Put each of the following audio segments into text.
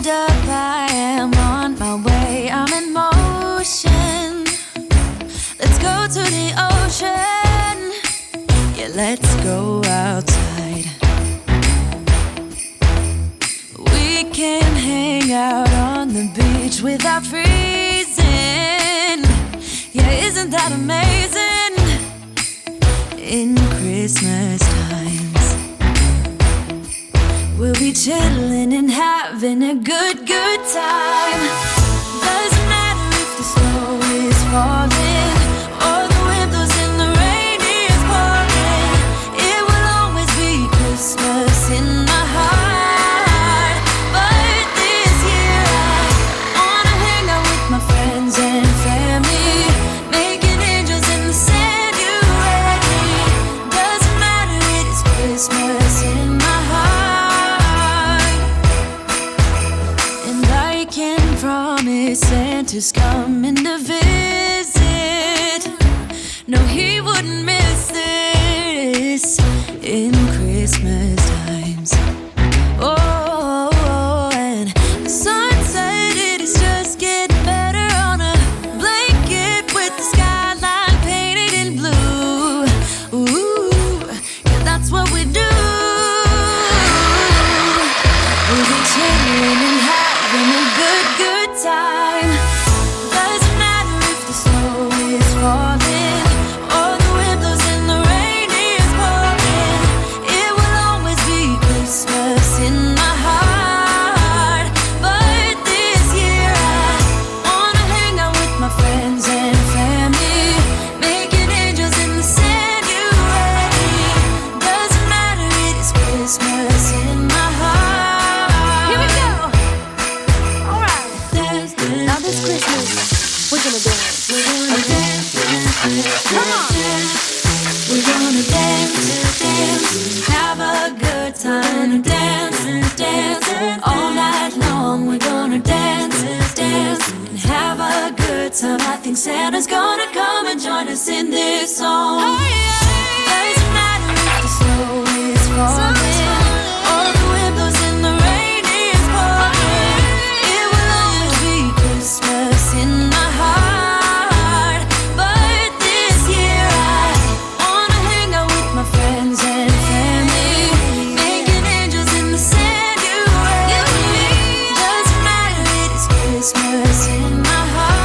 hold up, I am on my way, I'm in motion. Let's go to the ocean. Yeah, let's go outside. We can hang out on the beach without freezing. Yeah, isn't that amazing? In Christmas times, we'll be chilling and having a good time. Doesn't matter if the snow is falling or the wind blows and the rain is pouring. It will always be Christmas in my heart. But this year I wanna hang out with my friends and family, making angels in the sand. You ready? Doesn't matter, it is Christmas in my heart. And I can promise Santa's coming to visit. No, he wouldn't miss this in Christmas times. Oh, and the sunset, it is just getting better on a blanket with the skyline painted in blue. Ooh, yeah, that's what we do. We'll be chilling and having a good time. Doesn't matter if the snow is falling or the wind blows and the rain is pouring. It will always be Christmas in my heart. But this year I wanna hang out with my friends and family, making angels in the sand. You ready? Doesn't matter, it is Christmas in my heart. Here we go. All right. Dance, dance. Now this Christmas, we're gonna dance. We're gonna dance, dance, dance. Come on. We're gonna dance, dance, have a good time. Dance, dance, all night long. We're gonna dance, dance, and have a good time. I think Santa's gonna come and join us in this song. Doesn't matter if the snow is falling or the wind blows and the rain is pouring. It will always be Christmas in my heart. But this year I wanna hang out with my friends and family, making angels in the sand. You ready? Doesn't matter, it is Christmas in my heart.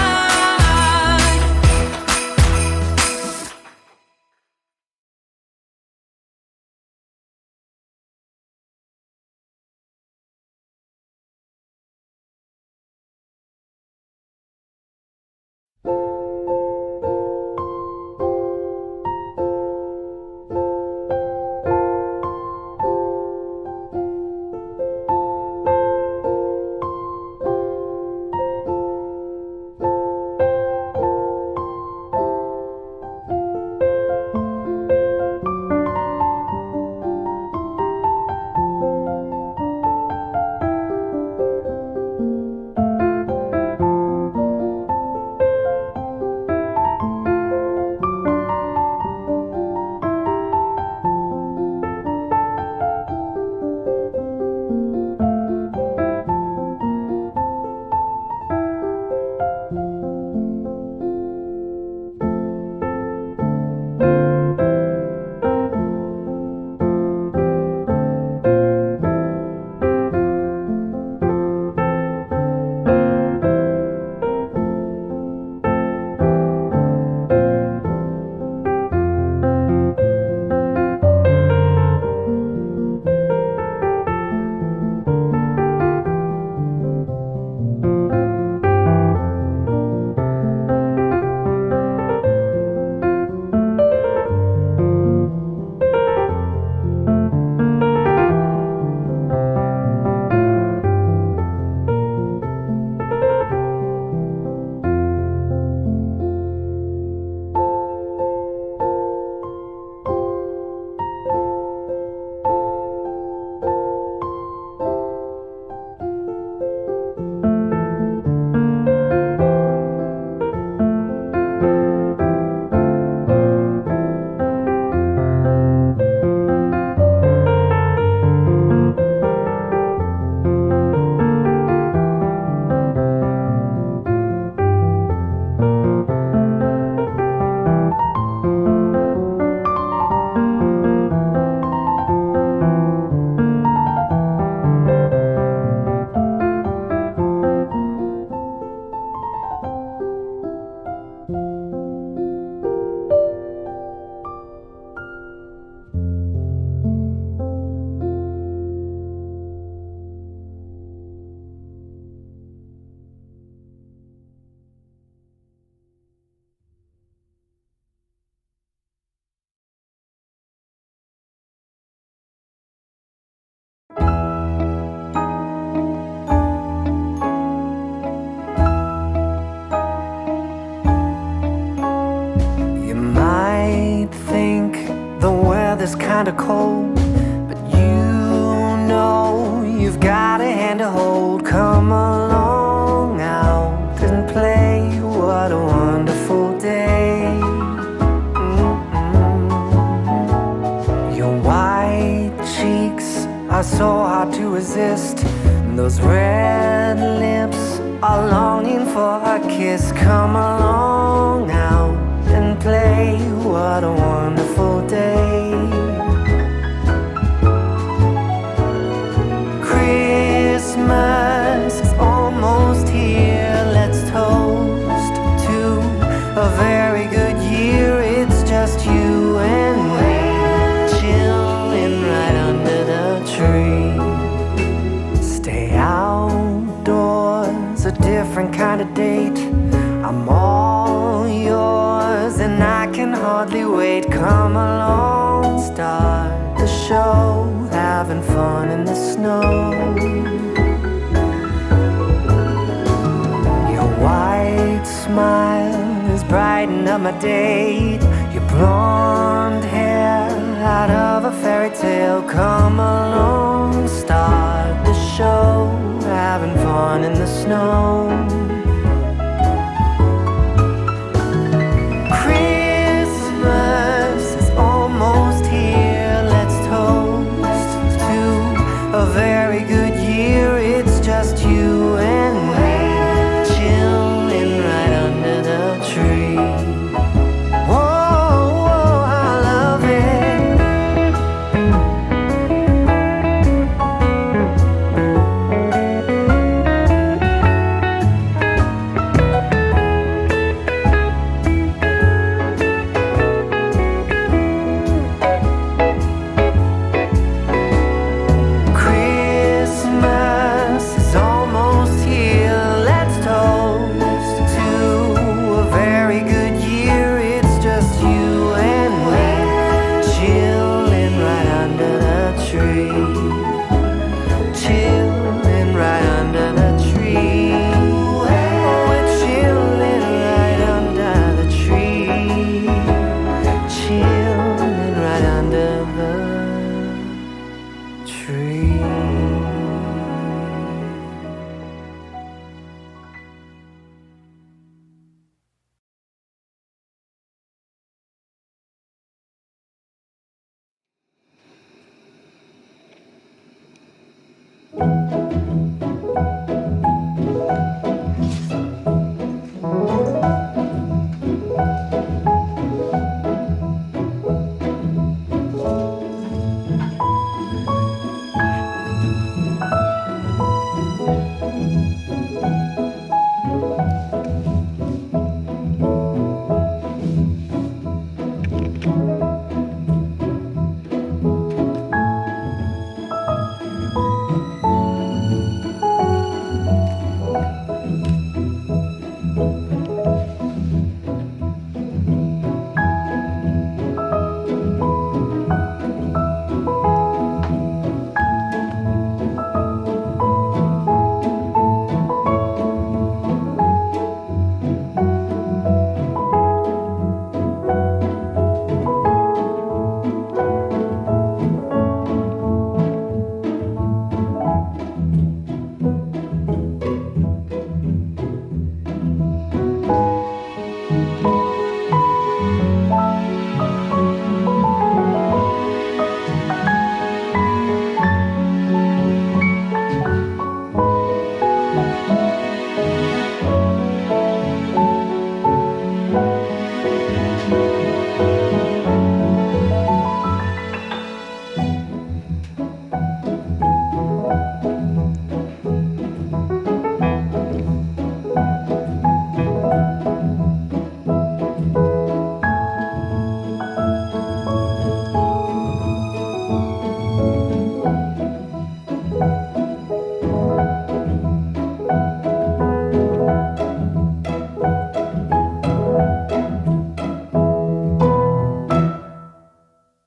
so hard to resist. Those red lips are longing for a kiss. Come along now and play. What a wonderful day. Christmas is almost here. Let's toast to a very good year. It's just you and me, chilling right under the tree. Stay outdoors, a different kind of date. I'm all yours and I can hardly wait. Come along, start the show, having fun in the snow. Your white smile is brightening up my day. Your blonde hair out of a fairy tale. Come along, start the show, having fun in the snow. Christmas is almost here. Let's toast to a very good